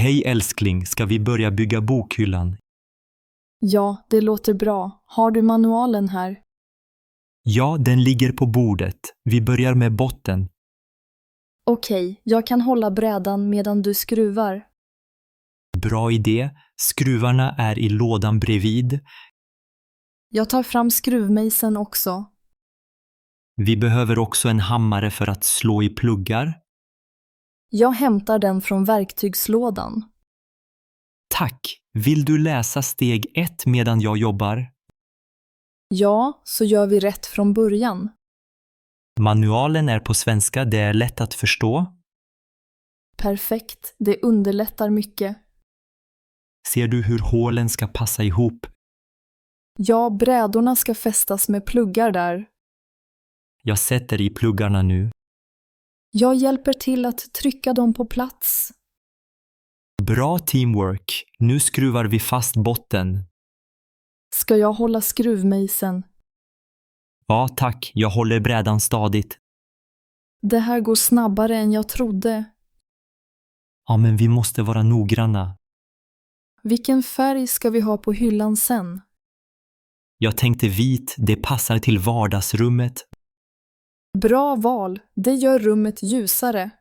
Hej älskling, ska vi börja bygga bokhyllan? Ja, det låter bra. Har du manualen här? Ja, den ligger på bordet. Vi börjar med botten. Okej, jag kan hålla brädan medan du skruvar. Bra idé. Skruvarna är i lådan bredvid. Jag tar fram skruvmejseln också. Vi behöver också en hammare för att slå i pluggar. Jag hämtar den från verktygslådan. Tack! Vill du läsa steg 1 medan jag jobbar? Ja, så gör vi rätt från början. Manualen är på svenska, det är lätt att förstå. Perfekt, det underlättar mycket. Ser du hur hålen ska passa ihop? Ja, brädorna ska fästas med pluggar där. Jag sätter i pluggarna nu. Jag hjälper till att trycka dem på plats. Bra teamwork. Nu skruvar vi fast botten. Ska jag hålla skruvmejseln? Ja, tack. Jag håller brädan stadigt. Det här går snabbare än jag trodde. Ja, men vi måste vara noggranna. Vilken färg ska vi ha på hyllan sen? Jag tänkte vit, det passar till vardagsrummet. Bra val, det gör rummet ljusare.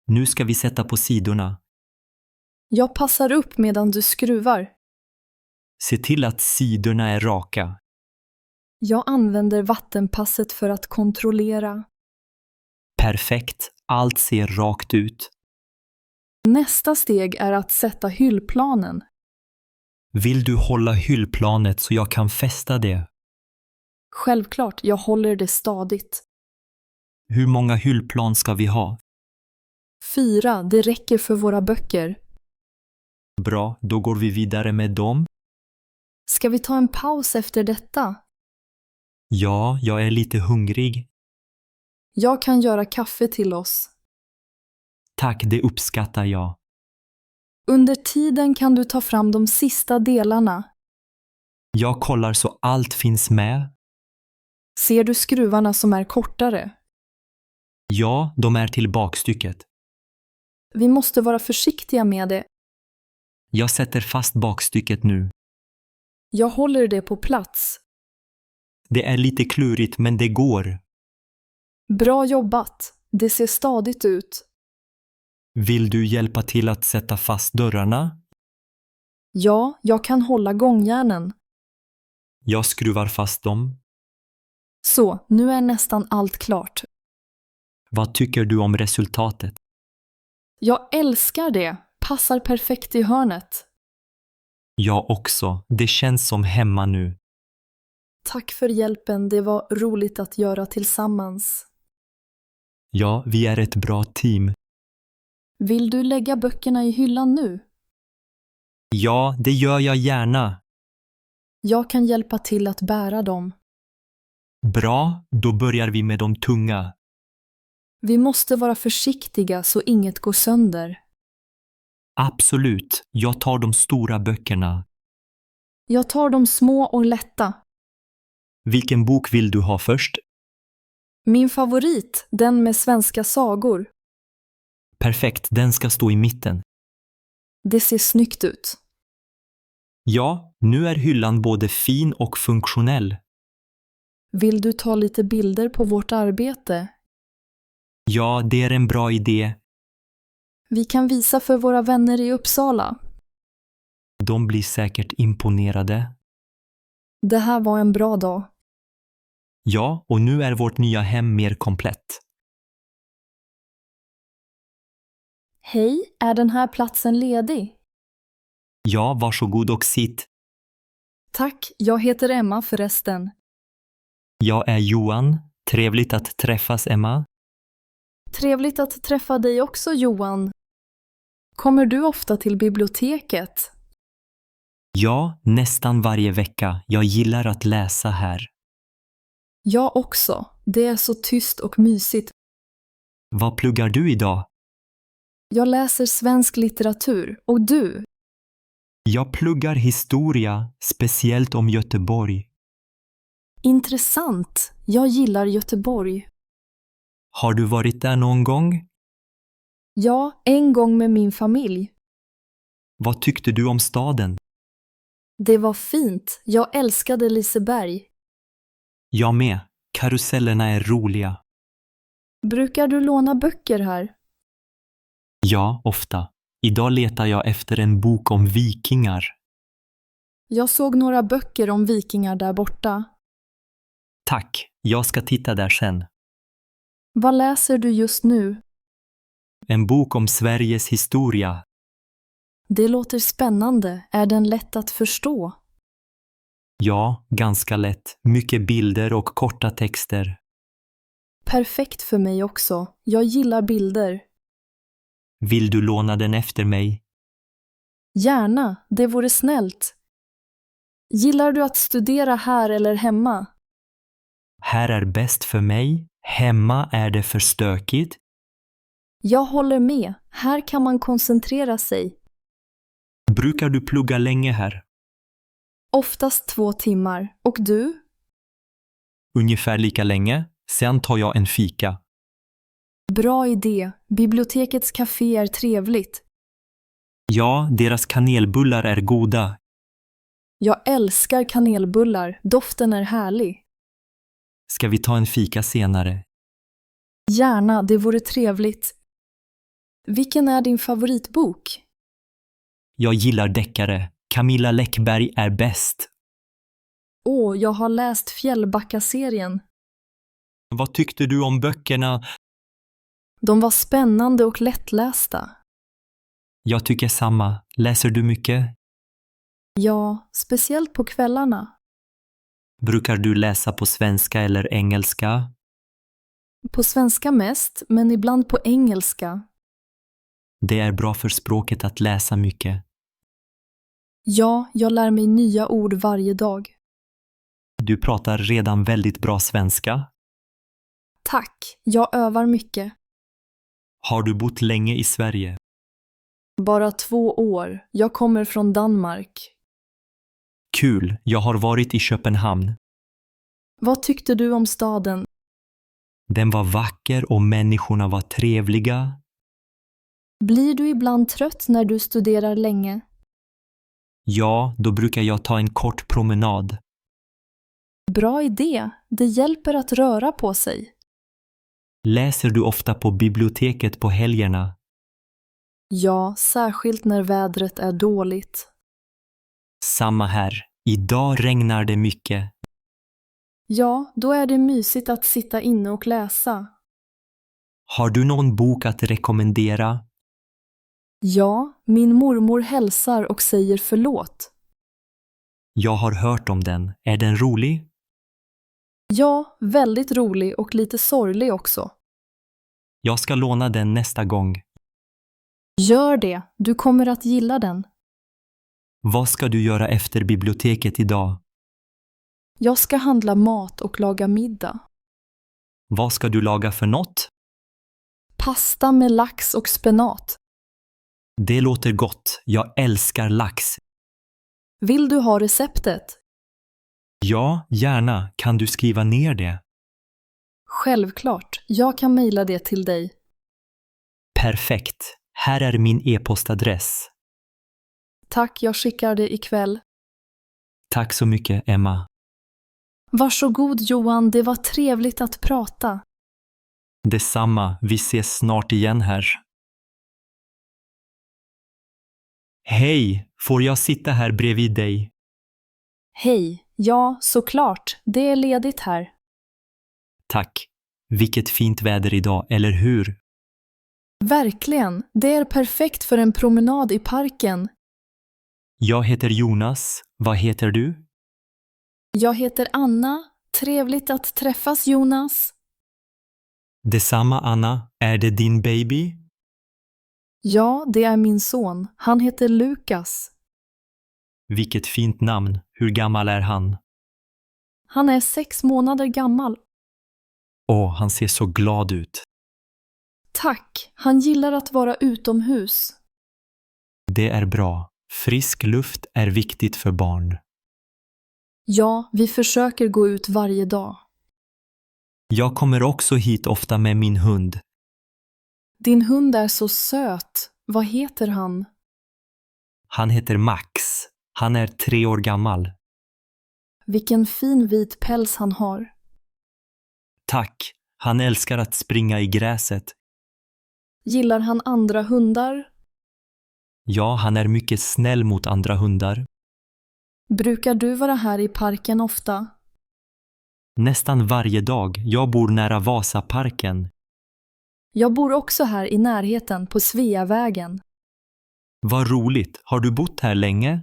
Nu ska vi sätta på sidorna. Jag passar upp medan du skruvar. Se till att sidorna är raka. Jag använder vattenpasset för att kontrollera. Perfekt. Allt ser rakt ut. Nästa steg är att sätta hyllplanen. Vill du hålla hyllplanet så jag kan fästa det? Självklart, jag håller det stadigt. Hur många hyllplan ska vi ha? 4, det räcker för våra böcker. Bra, då går vi vidare med dem. Ska vi ta en paus efter detta? Ja, jag är lite hungrig. Jag kan göra kaffe till oss. Tack, det uppskattar jag. Under tiden kan du ta fram de sista delarna. Jag kollar så allt finns med. Ser du skruvarna som är kortare? Ja, de är till bakstycket. Vi måste vara försiktiga med det. Jag sätter fast bakstycket nu. Jag håller det på plats. Det är lite klurigt, men det går. Bra jobbat. Det ser stadigt ut. Vill du hjälpa till att sätta fast dörrarna? Ja, jag kan hålla gångjärnen. Jag skruvar fast dem. Så, nu är nästan allt klart. Vad tycker du om resultatet? Jag älskar det. Passar perfekt i hörnet. Jag också. Det känns som hemma nu. Tack för hjälpen. Det var roligt att göra tillsammans. Ja, vi är ett bra team. Vill du lägga böckerna i hyllan nu? Ja, det gör jag gärna. Jag kan hjälpa till att bära dem. Bra, då börjar vi med de tunga. Vi måste vara försiktiga så inget går sönder. Absolut, jag tar de stora böckerna. Jag tar de små och lätta. Vilken bok vill du ha först? Min favorit, den med svenska sagor. Perfekt, den ska stå i mitten. Det ser snyggt ut. Ja, nu är hyllan både fin och funktionell. Vill du ta lite bilder på vårt arbete? Ja, det är en bra idé. Vi kan visa för våra vänner i Uppsala. De blir säkert imponerade. Det här var en bra dag. Ja, och nu är vårt nya hem mer komplett. Hej, är den här platsen ledig? Ja, varsågod och sitt. Tack, jag heter Emma förresten. Jag är Johan. Trevligt att träffas, Emma. Trevligt att träffa dig också, Johan. Kommer du ofta till biblioteket? Ja, nästan varje vecka. Jag gillar att läsa här. Jag också. Det är så tyst och mysigt. Vad pluggar du idag? Jag läser svensk litteratur. Och du? Jag pluggar historia, speciellt om Göteborg. Intressant. Jag gillar Göteborg. Har du varit där någon gång? Ja, en gång med min familj. Vad tyckte du om staden? Det var fint. Jag älskade Liseberg. Jag med. Karusellerna är roliga. Brukar du låna böcker här? Ja, ofta. Idag letar jag efter en bok om vikingar. Jag såg några böcker om vikingar där borta. Tack, jag ska titta där sen. Vad läser du just nu? En bok om Sveriges historia. Det låter spännande. Är den lätt att förstå? Ja, ganska lätt. Mycket bilder och korta texter. Perfekt för mig också. Jag gillar bilder. Vill du låna den efter mig? Gärna, det vore snällt. Gillar du att studera här eller hemma? Här är bäst för mig. Hemma är det för stökigt. Jag håller med. Här kan man koncentrera sig. Brukar du plugga länge här? Oftast 2 timmar. Och du? Ungefär lika länge. Sen tar jag en fika. Bra idé. Bibliotekets café är trevligt. Ja, deras kanelbullar är goda. Jag älskar kanelbullar. Doften är härlig. Ska vi ta en fika senare? Gärna, det vore trevligt. Vilken är din favoritbok? Jag gillar deckare. Camilla Läckberg är bäst. Jag har läst Fjällbacka-serien. Vad tyckte du om böckerna? De var spännande och lättlästa. Jag tycker samma. Läser du mycket? Ja, speciellt på kvällarna. Brukar du läsa på svenska eller engelska? På svenska mest, men ibland på engelska. Det är bra för språket att läsa mycket. Ja, jag lär mig nya ord varje dag. Du pratar redan väldigt bra svenska. Tack, jag övar mycket. Har du bott länge i Sverige? Bara 2 år. Jag kommer från Danmark. Kul, jag har varit i Köpenhamn. Vad tyckte du om staden? Den var vacker och människorna var trevliga. Blir du ibland trött när du studerar länge? Ja, då brukar jag ta en kort promenad. Bra idé. Det hjälper att röra på sig. Läser du ofta på biblioteket på helgerna? Ja, särskilt när vädret är dåligt. Samma här. Idag regnar det mycket. Ja, då är det mysigt att sitta inne och läsa. Har du någon bok att rekommendera? Ja, min mormor hälsar och säger förlåt. Jag har hört om den. Är den rolig? Ja, väldigt rolig och lite sorglig också. Jag ska låna den nästa gång. Gör det, du kommer att gilla den. Vad ska du göra efter biblioteket idag? Jag ska handla mat och laga middag. Vad ska du laga för något? Pasta med lax och spenat. Det låter gott. Jag älskar lax. Vill du ha receptet? Ja, gärna. Kan du skriva ner det? Självklart, jag kan mejla det till dig. Perfekt. Här är min e-postadress. Tack, jag skickar det ikväll. Tack så mycket, Emma. Varsågod Johan, det var trevligt att prata. Detsamma. Vi ses snart igen här. Hej, får jag sitta här bredvid dig? Hej, ja, såklart, det är ledigt här. Tack. Vilket fint väder idag, eller hur? Verkligen, det är perfekt för en promenad i parken. Jag heter Jonas. Vad heter du? Jag heter Anna. Trevligt att träffas, Jonas. Detsamma, Anna. Är det din baby? Ja, det är min son. Han heter Lukas. Vilket fint namn. Hur gammal är han? Han är 6 månader gammal. Åh, han ser så glad ut. Tack, han gillar att vara utomhus. Det är bra. Frisk luft är viktigt för barn. Ja, vi försöker gå ut varje dag. Jag kommer också hit ofta med min hund. Din hund är så söt. Vad heter han? Han heter Max. Han är 3 år gammal. Vilken fin vit päls han har. Tack. Han älskar att springa i gräset. Gillar han andra hundar? Ja, han är mycket snäll mot andra hundar. Brukar du vara här i parken ofta? Nästan varje dag. Jag bor nära Vasaparken. Jag bor också här i närheten på Sveavägen. Vad roligt. Har du bott här länge?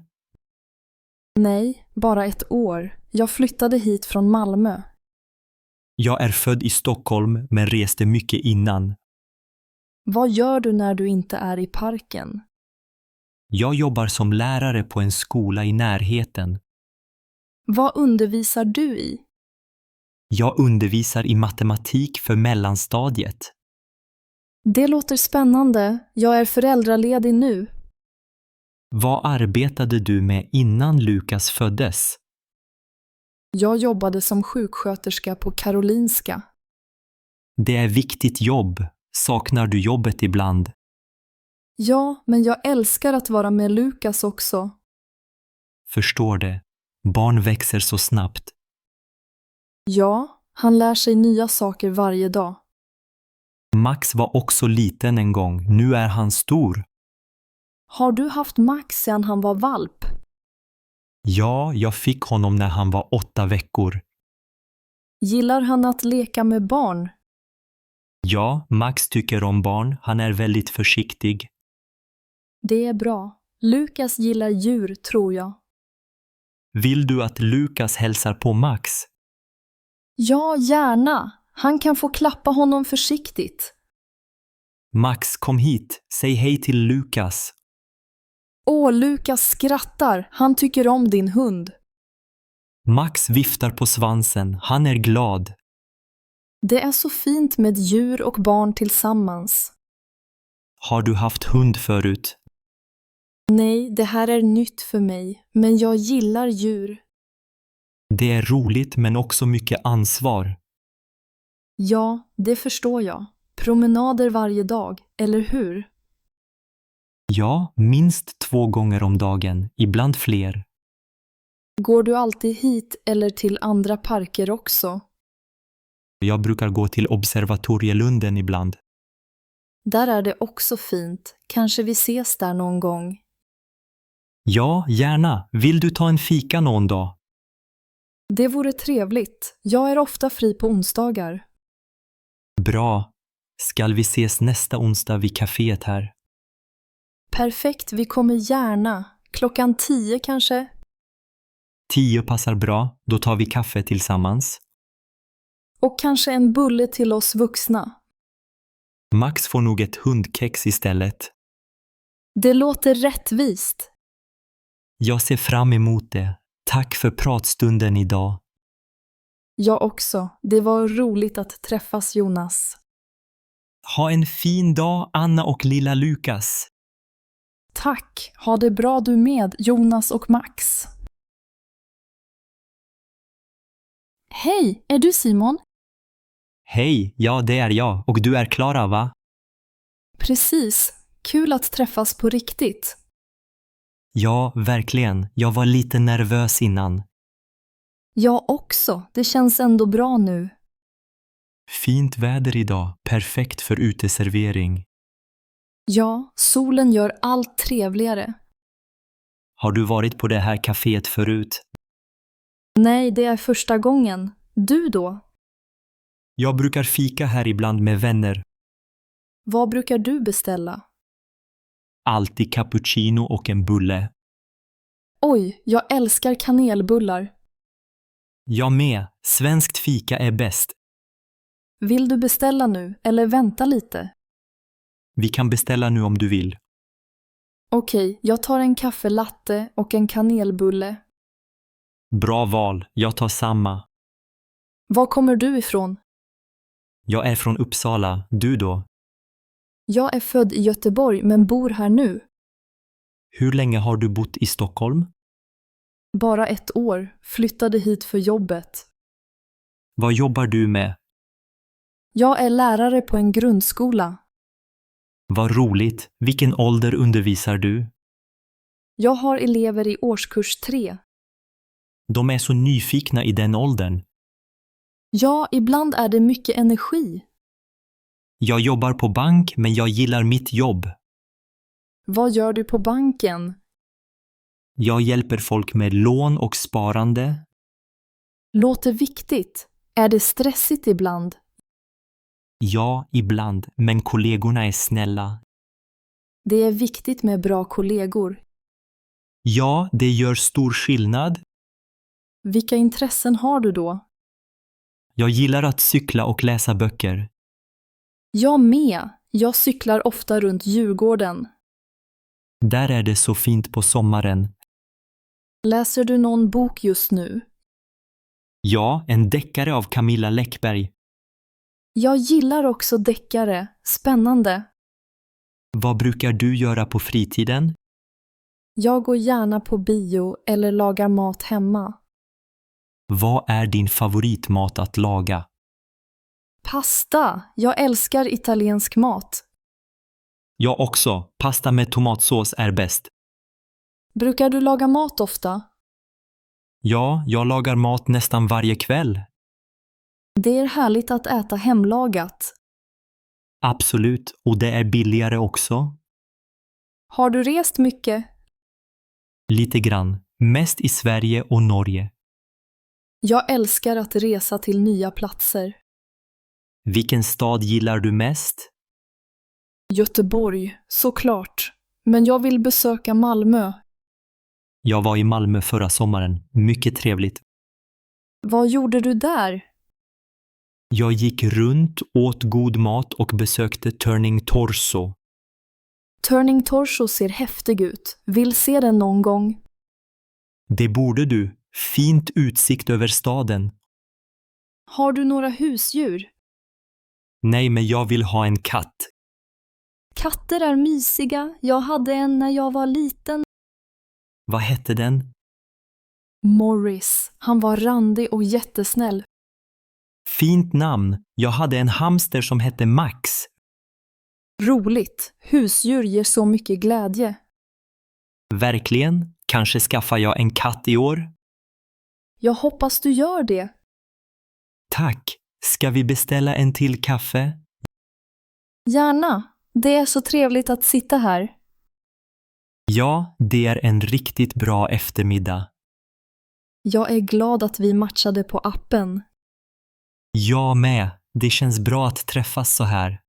Nej, bara 1 år. Jag flyttade hit från Malmö. Jag är född i Stockholm men reste mycket innan. Vad gör du när du inte är i parken? Jag jobbar som lärare på en skola i närheten. Vad undervisar du i? Jag undervisar i matematik för mellanstadiet. Det låter spännande. Jag är föräldraledig nu. Vad arbetade du med innan Lukas föddes? Jag jobbade som sjuksköterska på Karolinska. Det är viktigt jobb. Saknar du jobbet ibland? Ja, men jag älskar att vara med Lukas också. Förstår det. Barn växer så snabbt. Ja, han lär sig nya saker varje dag. Max var också liten en gång. Nu är han stor. Har du haft Max sedan han var valp? Ja, jag fick honom när han var 8 veckor. Gillar han att leka med barn? Ja, Max tycker om barn. Han är väldigt försiktig. Det är bra. Lukas gillar djur, tror jag. Vill du att Lukas hälsar på Max? Ja, gärna. Han kan få klappa honom försiktigt. Max, kom hit. Säg hej till Lukas. Åh, Lukas skrattar. Han tycker om din hund. Max viftar på svansen. Han är glad. Det är så fint med djur och barn tillsammans. Har du haft hund förut? Nej, det här är nytt för mig, men jag gillar djur. Det är roligt men också mycket ansvar. Ja, det förstår jag. Promenader varje dag, eller hur? Ja, minst 2 gånger om dagen, ibland fler. Går du alltid hit eller till andra parker också? Jag brukar gå till Observatorielunden ibland. Där är det också fint. Kanske vi ses där någon gång. Ja, gärna. Vill du ta en fika någon dag? Det vore trevligt. Jag är ofta fri på onsdagar. Bra. Skall vi ses nästa onsdag vid kaféet här? Perfekt, vi kommer gärna. 10:00 kanske? 10 passar bra. Då tar vi kaffe tillsammans. Och kanske en bulle till oss vuxna. Max får nog ett hundkex istället. Det låter rättvist. Jag ser fram emot det. Tack för pratstunden idag. Jag också. Det var roligt att träffas, Jonas. Ha en fin dag, Anna och lilla Lukas. Tack. Ha det bra du med, Jonas och Max. Hej, är du Simon? Hej, ja det är jag. Och du är Klara, va? Precis. Kul att träffas på riktigt. Ja, verkligen. Jag var lite nervös innan. Jag också. Det känns ändå bra nu. Fint väder idag. Perfekt för uteservering. Ja, solen gör allt trevligare. Har du varit på det här kaféet förut? Nej, det är första gången. Du då? Jag brukar fika här ibland med vänner. Vad brukar du beställa? Alltid cappuccino och en bulle. Oj, jag älskar kanelbullar. Jag med. Svenskt fika är bäst. Vill du beställa nu eller vänta lite? Vi kan beställa nu om du vill. Okej, jag tar en kaffelatte och en kanelbulle. Bra val. Jag tar samma. Var kommer du ifrån? Jag är från Uppsala. Du då? Jag är född i Göteborg men bor här nu. Hur länge har du bott i Stockholm? Bara 1 år. Flyttade hit för jobbet. Vad jobbar du med? Jag är lärare på en grundskola. Vad roligt. Vilken ålder undervisar du? Jag har elever i årskurs 3. De är så nyfikna i den åldern. Ja, ibland är det mycket energi. Jag jobbar på bank, men jag gillar mitt jobb. Vad gör du på banken? Jag hjälper folk med lån och sparande. Låter viktigt. Är det stressigt ibland? Ja, ibland, men kollegorna är snälla. Det är viktigt med bra kollegor. Ja, det gör stor skillnad. Vilka intressen har du då? Jag gillar att cykla och läsa böcker. Jag med. Jag cyklar ofta runt Djurgården. Där är det så fint på sommaren. Läser du någon bok just nu? Ja, en deckare av Camilla Läckberg. Jag gillar också deckare. Spännande. Vad brukar du göra på fritiden? Jag går gärna på bio eller lagar mat hemma. Vad är din favoritmat att laga? Pasta. Jag älskar italiensk mat. Jag också. Pasta med tomatsås är bäst. Brukar du laga mat ofta? Ja, jag lagar mat nästan varje kväll. Det är härligt att äta hemlagat. Absolut, och det är billigare också. Har du rest mycket? Lite grann. Mest i Sverige och Norge. Jag älskar att resa till nya platser. Vilken stad gillar du mest? Göteborg, såklart. Men jag vill besöka Malmö. Jag var i Malmö förra sommaren. Mycket trevligt. Vad gjorde du där? Jag gick runt, åt god mat och besökte Turning Torso. Turning Torso ser häftig ut. Vill se den någon gång. Det borde du. Fint utsikt över staden. Har du några husdjur? Nej, men jag vill ha en katt. Katter är mysiga. Jag hade en när jag var liten. Vad hette den? Morris. Han var randig och jättesnäll. Fint namn. Jag hade en hamster som hette Max. Roligt. Husdjur ger så mycket glädje. Verkligen? Kanske skaffar jag en katt i år? Jag hoppas du gör det. Tack. Ska vi beställa en till kaffe? Gärna. Det är så trevligt att sitta här. Ja, det är en riktigt bra eftermiddag. Jag är glad att vi matchade på appen. Jag med. Det känns bra att träffas så här.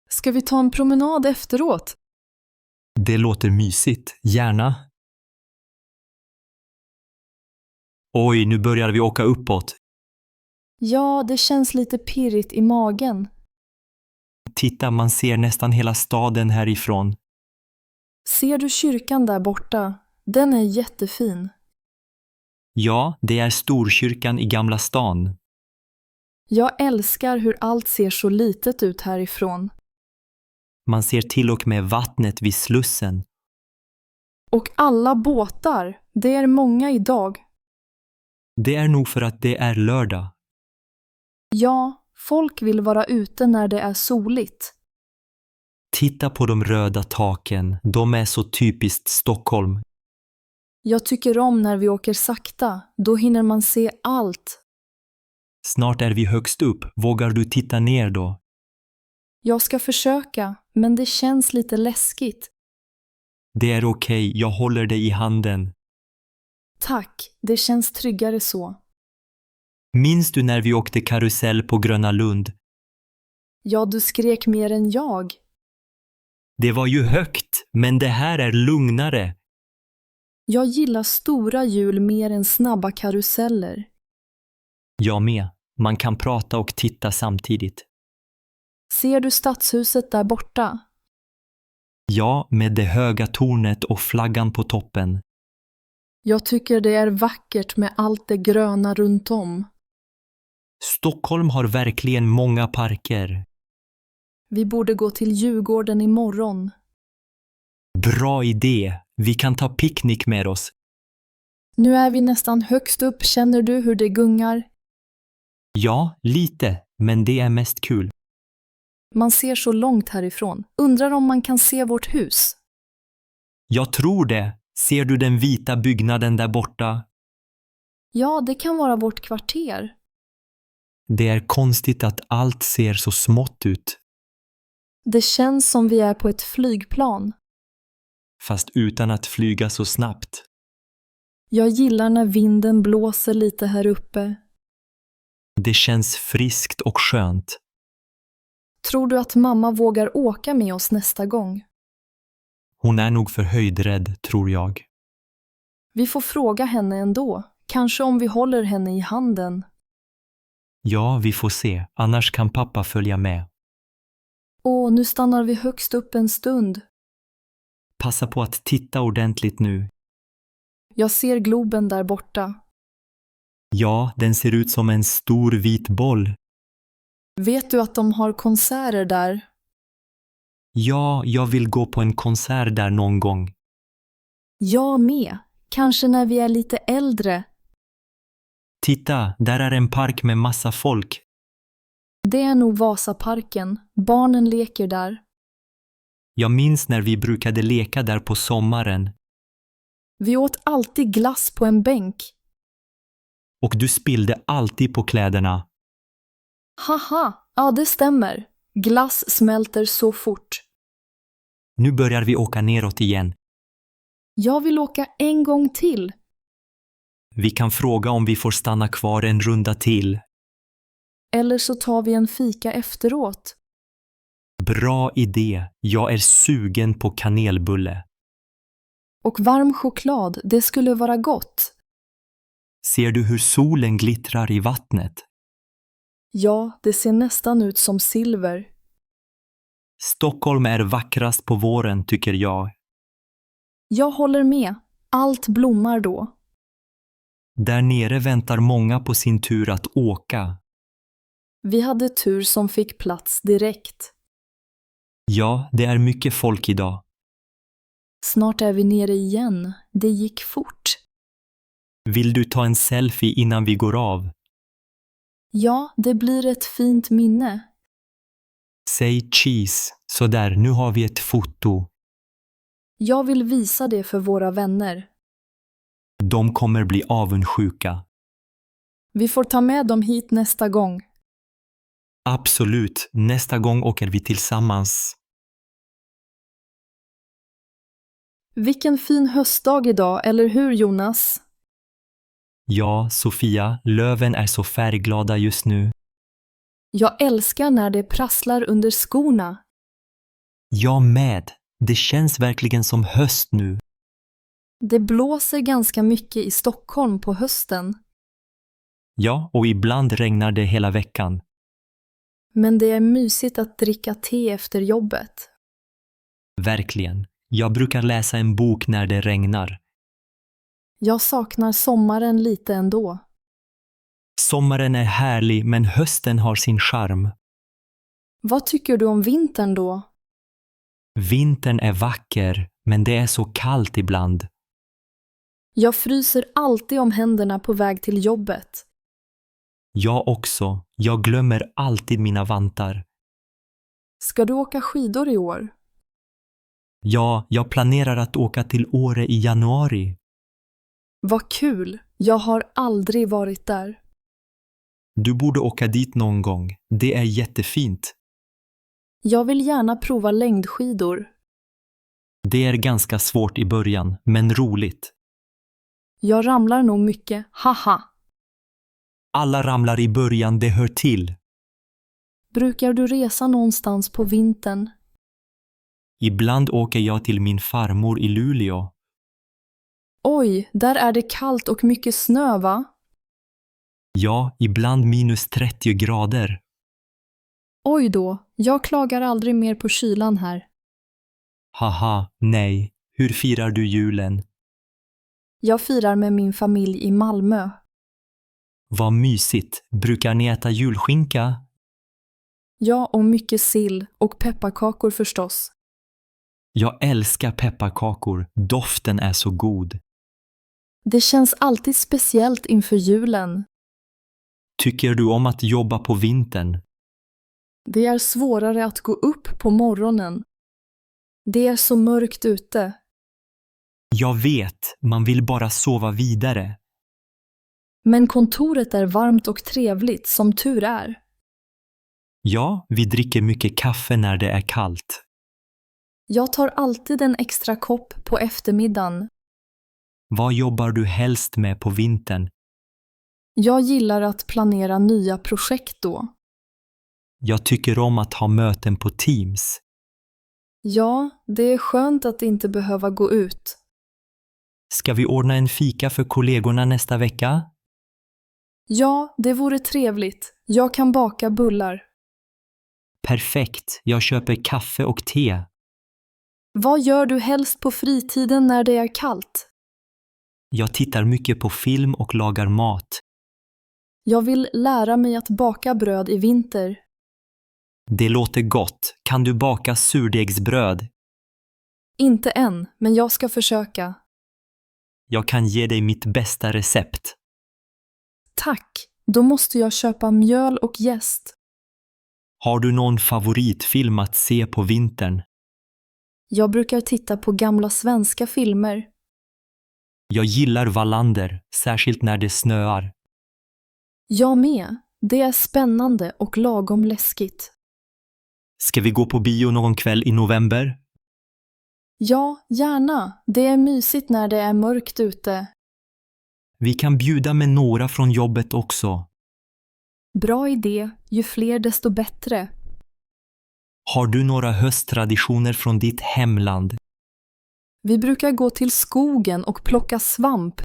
Ska vi ta en promenad efteråt? Det låter mysigt. Gärna. Oj, nu börjar vi åka uppåt. Ja, det känns lite pirrigt i magen. Titta, man ser nästan hela staden härifrån. Ser du kyrkan där borta? Den är jättefin. Ja, det är Storkyrkan i Gamla stan. Jag älskar hur allt ser så litet ut härifrån. Man ser till och med vattnet vid Slussen. Och alla båtar. Det är många idag. Det är nog för att det är lördag. Ja, folk vill vara ute när det är soligt. Titta på de röda taken. De är så typiskt Stockholm. Jag tycker om när vi åker sakta. Då hinner man se allt. Snart är vi högst upp. Vågar du titta ner då? Jag ska försöka, men det känns lite läskigt. Det är okej, jag håller dig i handen. Tack, det känns tryggare så. Minns du när vi åkte karusell på Gröna Lund? Ja, du skrek mer än jag. Det var ju högt, men det här är lugnare. Jag gillar stora hjul mer än snabba karuseller. Jag med. Man kan prata och titta samtidigt. Ser du stadshuset där borta? Ja, med det höga tornet och flaggan på toppen. Jag tycker det är vackert med allt det gröna runt om. Stockholm har verkligen många parker. Vi borde gå till Djurgården imorgon. Bra idé. Vi kan ta picknick med oss. Nu är vi nästan högst upp. Känner du hur det gungar? Ja, lite, men det är mest kul. Man ser så långt härifrån. Undrar om man kan se vårt hus. Jag tror det. Ser du den vita byggnaden där borta? Ja, det kan vara vårt kvarter. Det är konstigt att allt ser så smått ut, Det känns som vi är på ett flygplan. fast utan att flyga så snabbt. Jag gillar när vinden blåser lite här uppe. Det känns friskt och skönt. Tror du att mamma vågar åka med oss nästa gång? Hon är nog för höjdrädd, tror jag. Vi får fråga henne ändå. Kanske om vi håller henne i handen. Ja, vi får se. Annars kan pappa följa med. Åh, nu stannar vi högst upp en stund. Passa på att titta ordentligt nu. Jag ser Globen där borta. Ja, den ser ut som en stor vit boll. Vet du att de har konserter där? Ja, jag vill gå på en konsert där någon gång. Jag med. Kanske när vi är lite äldre. Titta, där är en park med massa folk. Det är nog Vasaparken. Barnen leker där. Jag minns när vi brukade leka där på sommaren. Vi åt alltid glass på en bänk. Och du spillde alltid på kläderna. Haha, ja det stämmer. Glass smälter så fort. Nu börjar vi åka neråt igen. Jag vill åka en gång till. Vi kan fråga om vi får stanna kvar en runda till. Eller så tar vi en fika efteråt. Bra idé. Jag är sugen på kanelbulle. Och varm choklad, det skulle vara gott. Ser du hur solen glittrar i vattnet? Ja, det ser nästan ut som silver. Stockholm är vackrast på våren, tycker jag. Jag håller med. Allt blommar då. Där nere väntar många på sin tur att åka. Vi hade tur som fick plats direkt. Ja, det är mycket folk idag. Snart är vi nere igen. Det gick fort. Vill du ta en selfie innan vi går av? Ja, det blir ett fint minne. Säg cheese. Så där, nu har vi ett foto. Jag vill visa det för våra vänner. De kommer bli avundsjuka. Vi får ta med dem hit nästa gång. Absolut, nästa gång åker vi tillsammans. Vilken fin höstdag idag, eller hur Jonas? Ja, Sofia, löven är så färgglada just nu. Jag älskar när det prasslar under skorna. Jag med. Det känns verkligen som höst nu. Det blåser ganska mycket i Stockholm på hösten. Ja, och ibland regnar det hela veckan. Men det är mysigt att dricka te efter jobbet. Verkligen. Jag brukar läsa en bok när det regnar. Jag saknar sommaren lite ändå. Sommaren är härlig, men hösten har sin charm. Vad tycker du om vintern då? Vintern är vacker, men det är så kallt ibland. Jag fryser alltid om händerna på väg till jobbet. Jag också. Jag glömmer alltid mina vantar. Ska du åka skidor i år? Ja, jag planerar att åka till Åre i januari. Vad kul! Jag har aldrig varit där. Du borde åka dit någon gång. Det är jättefint. Jag vill gärna prova längdskidor. Det är ganska svårt i början, men roligt. Jag ramlar nog mycket, haha. Alla ramlar i början, det hör till. Brukar du resa någonstans på vintern? Ibland åker jag till min farmor i Luleå. Oj, där är det kallt och mycket snö va? Ja, ibland minus 30 grader. Oj då, jag klagar aldrig mer på kylan här. Haha, nej. Hur firar du julen? Jag firar med min familj i Malmö. Vad mysigt. Brukar ni äta julskinka? Ja, och mycket sill och pepparkakor förstås. Jag älskar pepparkakor. Doften är så god. Det känns alltid speciellt inför julen. Tycker du om att jobba på vintern? Det är svårare att gå upp på morgonen. Det är så mörkt ute. Jag vet, man vill bara sova vidare. Men kontoret är varmt och trevligt, som tur är. Ja, vi dricker mycket kaffe när det är kallt. Jag tar alltid en extra kopp på eftermiddagen. Vad jobbar du helst med på vintern? Jag gillar att planera nya projekt då. Jag tycker om att ha möten på Teams. Ja, det är skönt att inte behöva gå ut. Ska vi ordna en fika för kollegorna nästa vecka? Ja, det vore trevligt. Jag kan baka bullar. Perfekt, jag köper kaffe och te. Vad gör du helst på fritiden när det är kallt? Jag tittar mycket på film och lagar mat. Jag vill lära mig att baka bröd i vinter. Det låter gott. Kan du baka surdegsbröd? Inte än, men jag ska försöka. Jag kan ge dig mitt bästa recept. Tack, då måste jag köpa mjöl och jäst. Har du någon favoritfilm att se på vintern? Jag brukar titta på gamla svenska filmer. Jag gillar Wallander, särskilt när det snöar. Jag med. Det är spännande och lagom läskigt. Ska vi gå på bio någon kväll i november? Ja, gärna. Det är mysigt när det är mörkt ute. Vi kan bjuda med några från jobbet också. Bra idé. Ju fler desto bättre. Har du några hösttraditioner från ditt hemland? Vi brukar gå till skogen och plocka svamp.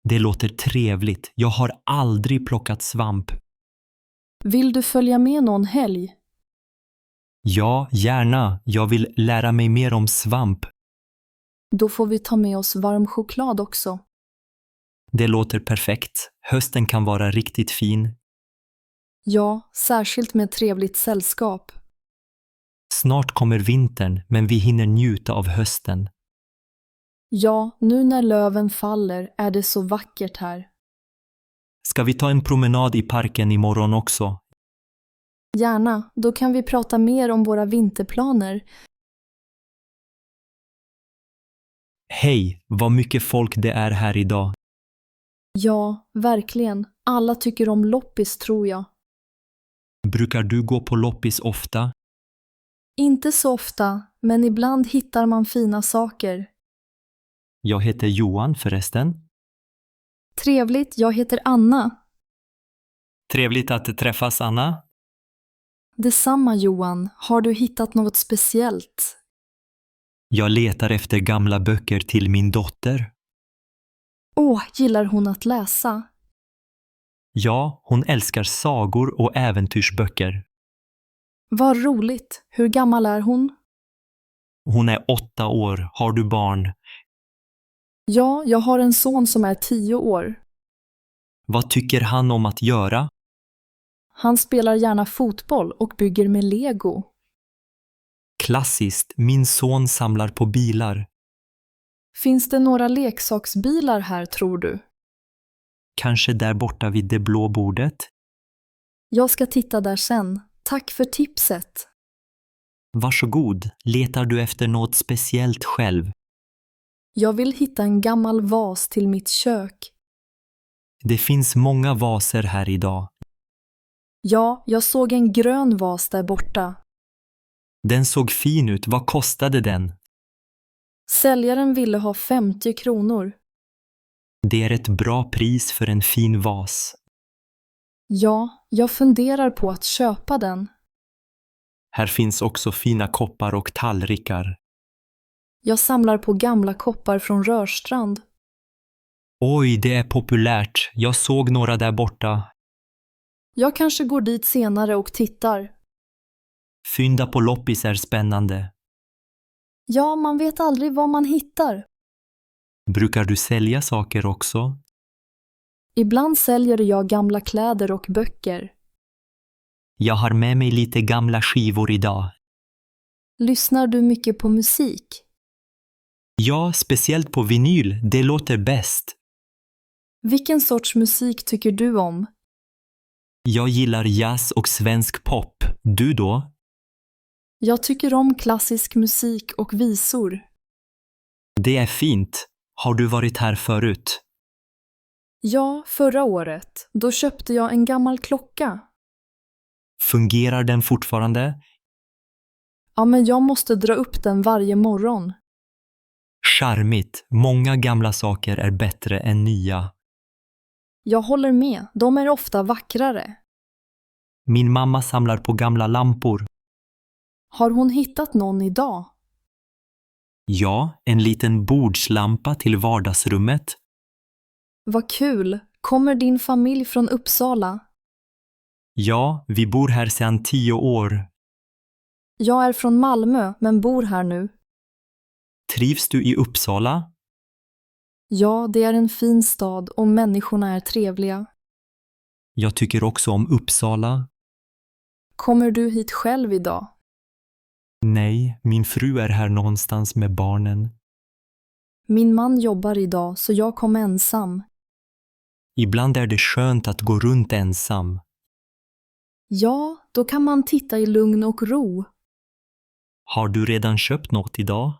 Det låter trevligt. Jag har aldrig plockat svamp. Vill du följa med någon helg? Ja, gärna. Jag vill lära mig mer om svamp. Då får vi ta med oss varm choklad också. Det låter perfekt. Hösten kan vara riktigt fin. Ja, särskilt med trevligt sällskap. Snart kommer vintern, men vi hinner njuta av hösten. Ja, nu när löven faller är det så vackert här. Ska vi ta en promenad i parken imorgon också? Gärna, då kan vi prata mer om våra vinterplaner. Hej, vad mycket folk det är här idag. Ja, verkligen. Alla tycker om loppis, tror jag. Brukar du gå på loppis ofta? Inte så ofta, men ibland hittar man fina saker. Jag heter Johan förresten. Trevligt, jag heter Anna. Trevligt att träffas, Anna. Detsamma, Johan. Har du hittat något speciellt? Jag letar efter gamla böcker till min dotter. Åh, gillar hon att läsa? Ja, hon älskar sagor och äventyrsböcker. Vad roligt. Hur gammal är hon? Hon är 8 år. Har du barn? Ja, jag har en son som är 10 år. Vad tycker han om att göra? Han spelar gärna fotboll och bygger med Lego. Klassiskt, min son samlar på bilar. Finns det några leksaksbilar här, tror du? Kanske där borta vid det blå bordet? Jag ska titta där sen. Tack för tipset. Varsågod, letar du efter något speciellt själv? Jag vill hitta en gammal vas till mitt kök. Det finns många vaser här idag. Ja, jag såg en grön vas där borta. Den såg fin ut. Vad kostade den? Säljaren ville ha 50 kronor. Det är ett bra pris för en fin vas. Ja, jag funderar på att köpa den. Här finns också fina koppar och tallrikar. Jag samlar på gamla koppar från Rörstrand. Oj, det är populärt. Jag såg några där borta. Jag kanske går dit senare och tittar. Fynda på loppis är spännande. Ja, man vet aldrig vad man hittar. Brukar du sälja saker också? Ibland säljer jag gamla kläder och böcker. Jag har med mig lite gamla skivor idag. Lyssnar du mycket på musik? Ja, speciellt på vinyl. Det låter bäst. Vilken sorts musik tycker du om? Jag gillar jazz och svensk pop. Du då? Jag tycker om klassisk musik och visor. Det är fint. Har du varit här förut? Ja, förra året. Då köpte jag en gammal klocka. Fungerar den fortfarande? Ja, men jag måste dra upp den varje morgon. Charmigt. Många gamla saker är bättre än nya. Jag håller med. De är ofta vackrare. Min mamma samlar på gamla lampor. Har hon hittat någon idag? Ja, en liten bordslampa till vardagsrummet. Vad kul! Kommer din familj från Uppsala? Ja, vi bor här sedan 10 år. Jag är från Malmö men bor här nu. Trivs du i Uppsala? Ja, det är en fin stad och människorna är trevliga. Jag tycker också om Uppsala. Kommer du hit själv idag? Nej, min fru är här någonstans med barnen. Min man jobbar idag så jag kom ensam. Ibland är det skönt att gå runt ensam. Ja, då kan man titta i lugn och ro. Har du redan köpt något idag?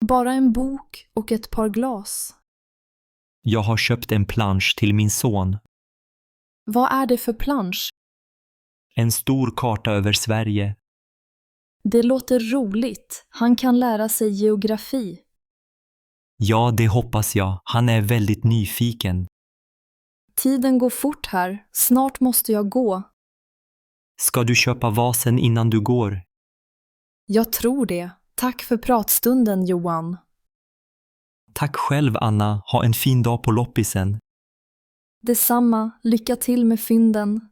Bara en bok och ett par glas. Jag har köpt en plansch till min son. Vad är det för plansch? En stor karta över Sverige. Det låter roligt. Han kan lära sig geografi. Ja, det hoppas jag. Han är väldigt nyfiken. Tiden går fort här. Snart måste jag gå. Ska du köpa vasen innan du går? Jag tror det. Tack för pratstunden, Johan. Tack själv, Anna. Ha en fin dag på loppisen. Detsamma. Lycka till med fynden.